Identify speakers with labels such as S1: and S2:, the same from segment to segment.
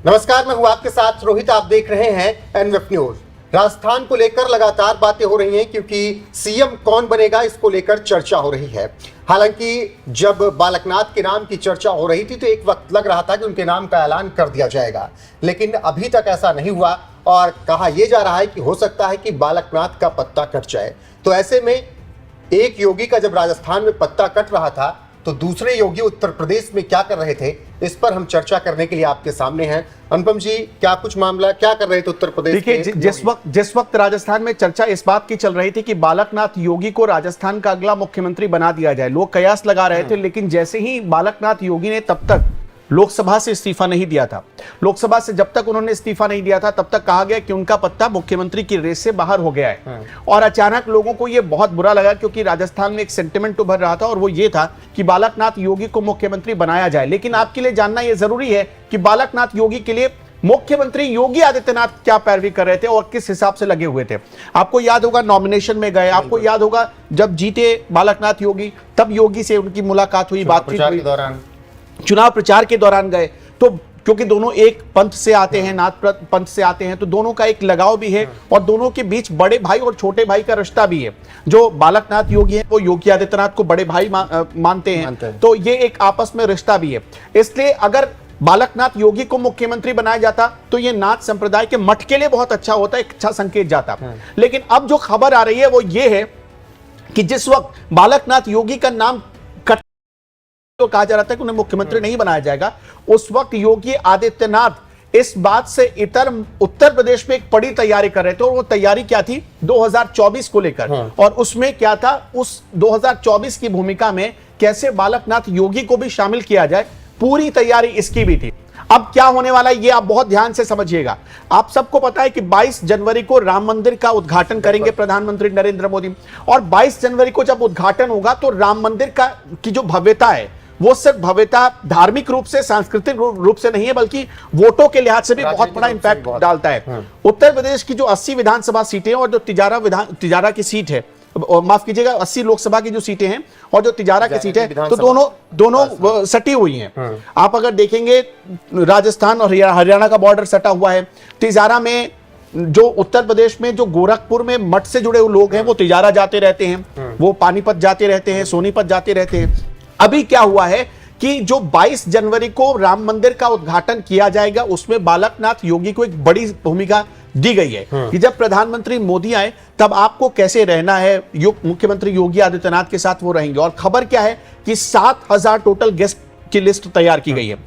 S1: नमस्कार, मैं हूं आपके साथ रोहित। आप देख रहे हैं एनएफ न्यूज। राजस्थान को लेकर लगातार बातें हो रही हैं क्योंकि सीएम कौन बनेगा इसको लेकर चर्चा हो रही है। हालांकि जब बालकनाथ के नाम की चर्चा हो रही थी तो एक वक्त लग रहा था कि उनके नाम का ऐलान कर दिया जाएगा, लेकिन अभी तक ऐसा नहीं हुआ और कहा यह जा रहा है कि हो सकता है कि बालकनाथ का पत्ता कट जाए। तो ऐसे में एक योगी का जब राजस्थान में पत्ता कट रहा था तो दूसरे योगी उत्तर प्रदेश में क्या कर रहे थे, इस पर हम चर्चा करने के लिए आपके सामने हैं। अनुपम जी, क्या कुछ मामला क्या कर रहे थे उत्तर प्रदेश के?
S2: देखिए, जिस वक्त राजस्थान में चर्चा इस बात की चल रही थी कि बालकनाथ योगी को राजस्थान का अगला मुख्यमंत्री बना दिया जाए, लोग कयास लगा रहे थे, लेकिन जैसे ही बालकनाथ योगी ने तब तक लोकसभा से इस्तीफा नहीं दिया था, लोकसभा से जब तक उन्होंने इस्तीफा नहीं दिया था तब तक कहा गया कि उनका पत्ता मुख्यमंत्री की रेस से बाहर हो गया है। और अचानक लोगों को यह बहुत बुरा लगा क्योंकि राजस्थान में एक सेंटिमेंट उभर रहा था और वो ये था कि बालकनाथ योगी को मुख्यमंत्री बनाया जाए। लेकिन आपके लिए जानना यह जरूरी है कि बालकनाथ योगी के लिए मुख्यमंत्री योगी आदित्यनाथ क्या पैरवी कर रहे थे और किस हिसाब से लगे हुए थे। आपको याद होगा नॉमिनेशन में गए, आपको याद होगा जब जीते बालकनाथ योगी तब योगी से उनकी मुलाकात हुई, बातचीत हुई, चुनाव प्रचार के दौरान गए तो क्योंकि दोनों एक पंथ से आते हैं, नाथ पंथ से आते हैं, तो दोनों का एक लगाव भी है और दोनों के बीच बड़े भाई और छोटे भाई का रिश्ता भी है। जो बालकनाथ योगी है वो योगी आदित्यनाथ को बड़े भाई मानते हैं, तो ये एक आपस में रिश्ता भी है। इसलिए अगर बालकनाथ योगी को मुख्यमंत्री बनाया जाता तो ये नाथ संप्रदाय के मठ के लिए बहुत अच्छा होता, एक अच्छा संकेत जाता। लेकिन अब जो खबर आ रही है वो ये है कि जिस वक्त बालकनाथ योगी का नाम तो कहा जा रहा था कि उन्हें मुख्यमंत्री नहीं बनाया जाएगा, उस वक्त योगी आदित्यनाथ इस बात से इतर उत्तर प्रदेश में एक बड़ी तैयारी कर रहे थे। और वो तैयारी क्या थी 2024 को लेकर, और उसमें क्या था, उस 2024 की भूमिका में कैसे बालकनाथ योगी को भी शामिल किया जाए, पूरी तैयारी इसकी भी थी। अब क्या होने वाला है ये आप बहुत ध्यान से समझिएगा। आप सबको पता है कि 22 जनवरी को राम मंदिर का उद्घाटन करेंगे प्रधानमंत्री नरेंद्र मोदी, और 22 जनवरी को जब उद्घाटन होगा तो राम मंदिर की जो भव्यता है वो सिर्फ भव्यता धार्मिक रूप से, सांस्कृतिक रूप से नहीं है, बल्कि वोटों के लिहाज से भी बहुत बड़ा इंपैक्ट डालता है। उत्तर प्रदेश की जो 80 विधानसभा सीटें और जो तिजारा की सीट है, माफ कीजिएगा 80 लोकसभा की जो सीटें हैं और जो तिजारा की सीट है, तो दोनों सटी हुई हैं। आप अगर देखेंगे राजस्थान और हरियाणा का बॉर्डर सटा हुआ है। तिजारा में जो उत्तर प्रदेश में जो गोरखपुर में मठ से जुड़े हुए लोग हैं वो तिजारा जाते रहते हैं, वो पानीपत जाते रहते हैं, सोनीपत जाते रहते हैं। अभी क्या हुआ है कि जो 22 जनवरी को राम मंदिर का उद्घाटन किया जाएगा उसमें बालकनाथ योगी को एक बड़ी भूमिका दी गई है कि जब प्रधानमंत्री मोदी आए तब आपको कैसे रहना है, मुख्यमंत्री योगी आदित्यनाथ के साथ वो रहेंगे। और खबर क्या है कि 7000 टोटल गेस्ट की लिस्ट तैयार की गई है,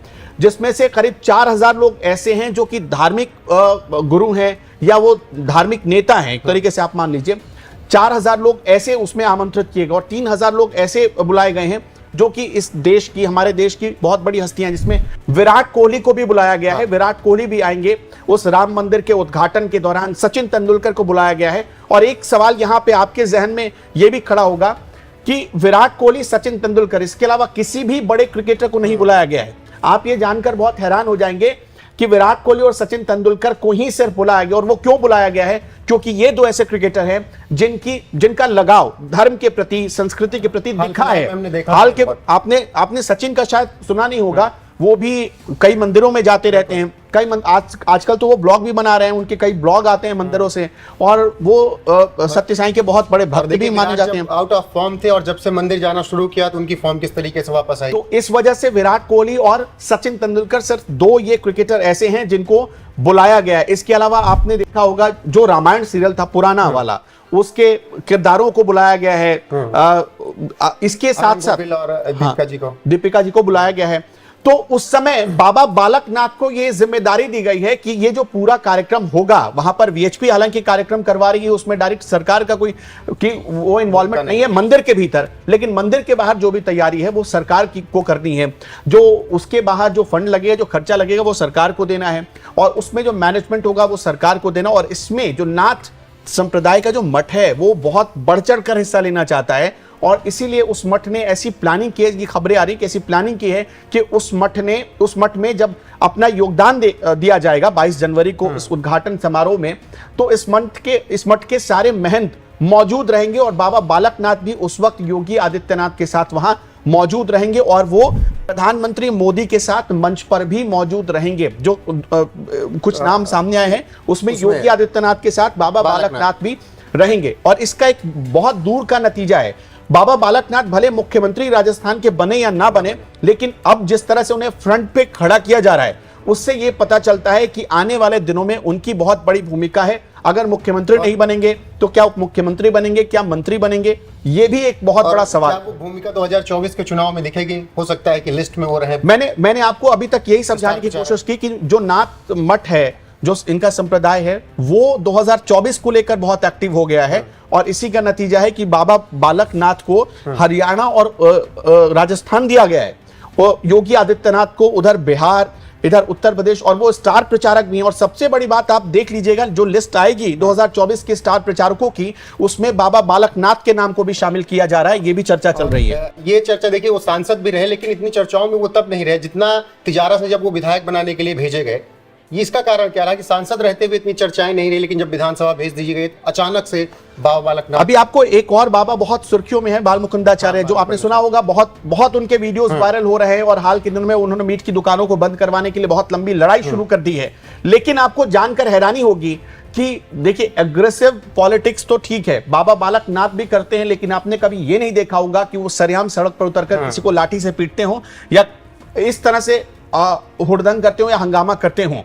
S2: जिसमें से करीब 4000 लोग ऐसे हैं जो कि धार्मिक गुरु हैं या वो धार्मिक नेता हैं, एक तरीके से आप मान लीजिए। 4000 लोग ऐसे उसमें आमंत्रित किए गए और 3000 लोग ऐसे बुलाए गए हैं जो कि इस देश की, हमारे देश की बहुत बड़ी हस्तियां, जिसमें विराट कोहली को भी बुलाया गया है। विराट कोहली भी आएंगे उस राम मंदिर के उद्घाटन के दौरान। सचिन तेंदुलकर को बुलाया गया है। और एक सवाल यहां पे आपके जहन में यह भी खड़ा होगा कि विराट कोहली, सचिन तेंदुलकर, इसके अलावा किसी भी बड़े क्रिकेटर को नहीं बुलाया गया है। आप ये जानकर बहुत हैरान हो जाएंगे कि विराट कोहली और सचिन तेंदुलकर को ही सिर्फ बुलाया गया। और वो क्यों बुलाया गया है? क्योंकि ये दो ऐसे क्रिकेटर हैं जिनका लगाव धर्म के प्रति, संस्कृति के प्रति दिखा है। हाल के आपने सचिन का शायद सुना नहीं होगा, वो भी कई मंदिरों में जाते रहते हैं। आजकल तो वो ब्लॉग भी बना रहे हैं, उनके कई ब्लॉग आते हैं मंदिरों से, और वो सत्य साईं के बहुत बड़े भक्त भी माने जाते हैं।
S1: आउट ऑफ फॉर्म थे और जब से मंदिर जाना शुरू किया तो उनकी फॉर्म किस तरीके से वापस आई।
S2: तो इस वजह से विराट कोहली और सचिन तेंदुलकर सिर्फ दो ये क्रिकेटर ऐसे हैं जिनको बुलाया गया है। इसके अलावा आपने देखा होगा जो रामायण सीरियल था पुराना वाला, उसके किरदारों को बुलाया गया है। इसके साथ साथ दीपिका जी को बुलाया गया है। तो उस समय बाबा बालकनाथ को यह जिम्मेदारी दी गई है कि ये जो पूरा कार्यक्रम होगा, वहां पर वीएचपी हालांकि कार्यक्रम करवा रही है, उसमें डायरेक्ट सरकार का कोई वो इन्वॉल्वमेंट नहीं है मंदिर के भीतर, लेकिन मंदिर के बाहर जो भी तैयारी है वो सरकार को करनी है। जो उसके बाहर जो फंड लगेगा, जो खर्चा लगेगा, वो सरकार को देना है, और उसमें जो मैनेजमेंट होगा वो सरकार को देना। और इसमें जो नाथ संप्रदाय का जो मठ है वो बहुत बढ़ चढ़ कर हिस्सा लेना चाहता है, और इसीलिए उस मठ ने ऐसी प्लानिंग की है, ये खबरें आ रही कि ऐसी प्लानिंग की है कि उस मठ में जब अपना योगदान दिया जाएगा 22 जनवरी को इस उद्घाटन समारोह में, तो इस मठ के सारे महंत मौजूद रहेंगे और बाबा बालकनाथ भी उस वक्त योगी आदित्यनाथ के साथ वहां मौजूद रहेंगे और वो प्रधानमंत्री मोदी के साथ मंच पर भी मौजूद रहेंगे। जो कुछ नाम सामने आए हैं उसमें योगी आदित्यनाथ के साथ बाबा बालकनाथ भी रहेंगे। और इसका एक बहुत दूर का नतीजा है, बाबा बालकनाथ भले मुख्यमंत्री राजस्थान के बने या ना बने, लेकिन अब जिस तरह से उन्हें फ्रंट पे खड़ा किया जा रहा है उससे यह पता चलता है कि आने वाले दिनों में उनकी बहुत बड़ी भूमिका है। अगर मुख्यमंत्री नहीं बनेंगे तो क्या उप मुख्यमंत्री बनेंगे, क्या मंत्री बनेंगे, यह भी एक बहुत बड़ा सवाल।
S1: क्या वो भूमिका 2024 के चुनाव में दिखेगी? हो सकता है कि लिस्ट में वो रहे।
S2: मैंने आपको अभी तक यही समझाने की कोशिश की कि जो नाथ मठ है, जो इनका संप्रदाय है, वो 2024 को लेकर बहुत एक्टिव हो गया है। और इसी का नतीजा है कि बाबा बालकनाथ को हरियाणा और राजस्थान दिया गया है, और योगी आदित्यनाथ को उधर बिहार, इधर उत्तर प्रदेश, और वो स्टार प्रचारक भी हैं। और सबसे बड़ी बात आप देख लीजिएगा, जो लिस्ट आएगी 2024 के स्टार प्रचारकों की, उसमें बाबा बालकनाथ के नाम को भी शामिल किया जा रहा है। ये भी चर्चा चल रही है।
S1: ये चर्चा देखिए, वो सांसद भी रहे, लेकिन इतनी चर्चाओं में वो तब नहीं रहे जितना तिजारा से जब वो विधायक बनाने के लिए भेजे गए। ये इसका कारण क्या रहा कि सांसद रहते हुए इतनी चर्चाएं नहीं रही, लेकिन जब विधानसभा भेज दी गई अचानक से बाबा बालकनाथ।
S2: अभी आपको एक और बाबा बहुत सुर्खियों में है, बाल मुकुंदाचार्य, जो आपने सुना होगा, बहुत उनके वीडियोस वायरल हो रहे हैं। और हाल के दिनों में उन्होंने मीट की दुकानों को बंद करवाने के लिए बहुत लंबी लड़ाई शुरू कर दी है। लेकिन आपको जानकर हैरानी होगी कि देखिए, एग्रेसिव पॉलिटिक्स तो ठीक है, बाबा बालकनाथ भी करते हैं, लेकिन आपने कभी ये नहीं देखा होगा कि वो सरेआम सड़क पर उतरकर किसी को लाठी से पीटते हो या इस तरह से हुड़दंग करते हो या हंगामा करते हो।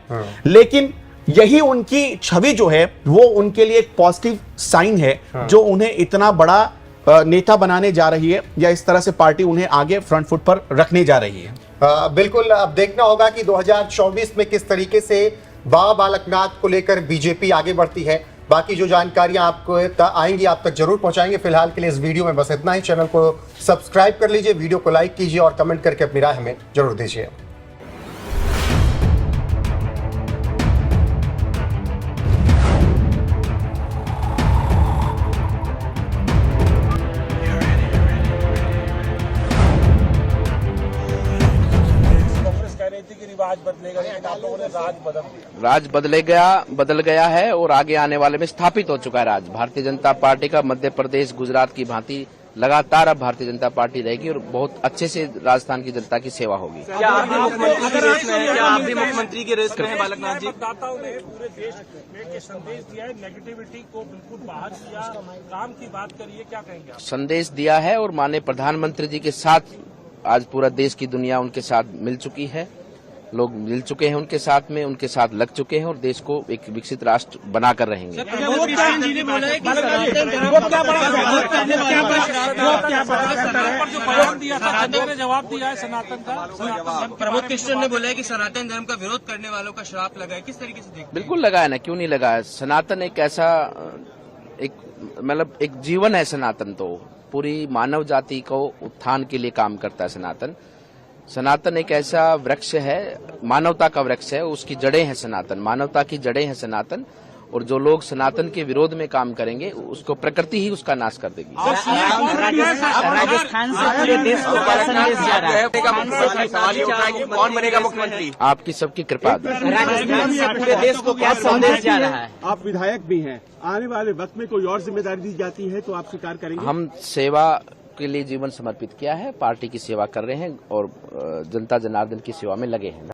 S2: लेकिन यही उनकी छवि जो है वो उनके लिए एक पॉजिटिव साइन है, जो उन्हें इतना बड़ा नेता बनाने जा रही है, या इस तरह से पार्टी उन्हें आगे फ्रंट फुट पर रखने जा रही है।
S1: बिल्कुल, अब देखना होगा कि 2024 में किस तरीके से बाबा बालकनाथ को लेकर बीजेपी आगे बढ़ती है। बाकी जो जानकारियां आपको आएंगी आप तक जरूर पहुंचाएंगे। फिलहाल के लिए इस वीडियो में बस इतना ही। चैनल को सब्सक्राइब कर लीजिए, वीडियो को लाइक कीजिए और कमेंट करके अपनी राय हमें जरूर दीजिए।
S3: राज बदल गया है और आगे आने वाले में स्थापित हो चुका है राज। भारतीय जनता पार्टी का मध्य प्रदेश, गुजरात की भांति लगातार अब भारतीय जनता पार्टी रहेगी और बहुत अच्छे से राजस्थान की जनता की सेवा होगी।
S4: क्या आप भी मुख्यमंत्री के रेस में हैं बालकनाथ जी?
S5: मतदाताओं ने पूरे देश में एक संदेश दिया है, नेगेटिविटी को बिल्कुल बाहर किया, काम की बात करिए, क्या कहेंगे आप?
S3: संदेश दिया है और माननीय प्रधानमंत्री जी के साथ आज पूरा देश की दुनिया उनके साथ मिल चुकी है, लोग मिल चुके हैं उनके साथ में, उनके साथ लग चुके हैं और देश को एक विकसित राष्ट्र बनाकर रहेंगे।
S5: जवाब दिया है सनातन का।
S4: प्रमोद कृष्ण ने बोला है कि सनातन धर्म का विरोध करने वालों का श्राप लगा है, किस तरीके से देखते?
S3: बिल्कुल लगाया ना, क्यों नहीं लगाया। सनातन एक ऐसा एक जीवन है। सनातन तो पूरी मानव जाति को उत्थान के लिए काम करता है। सनातन एक ऐसा वृक्ष है, मानवता का वृक्ष है, उसकी जड़ें हैं सनातन, मानवता की जड़ें हैं सनातन। और जो लोग सनातन के विरोध में काम करेंगे उसको प्रकृति ही उसका नाश कर देगी।
S4: राजस्थान से पूरे देश को क्या संदेश जा रहा है? कौन बनेगा मुख्यमंत्री?
S3: आपकी सबकी कृपा।
S4: राजस्थान से पूरे देश को क्या संदेश जा रहा है?
S6: आप विधायक भी हैं, आने वाले वक्त में कोई और जिम्मेदारी दी जाती है तो आप स्वीकार करेंगे?
S3: हम सेवा के लिए जीवन समर्पित किया है, पार्टी की सेवा कर रहे हैं और जनता जनार्दन की सेवा में लगे हैं।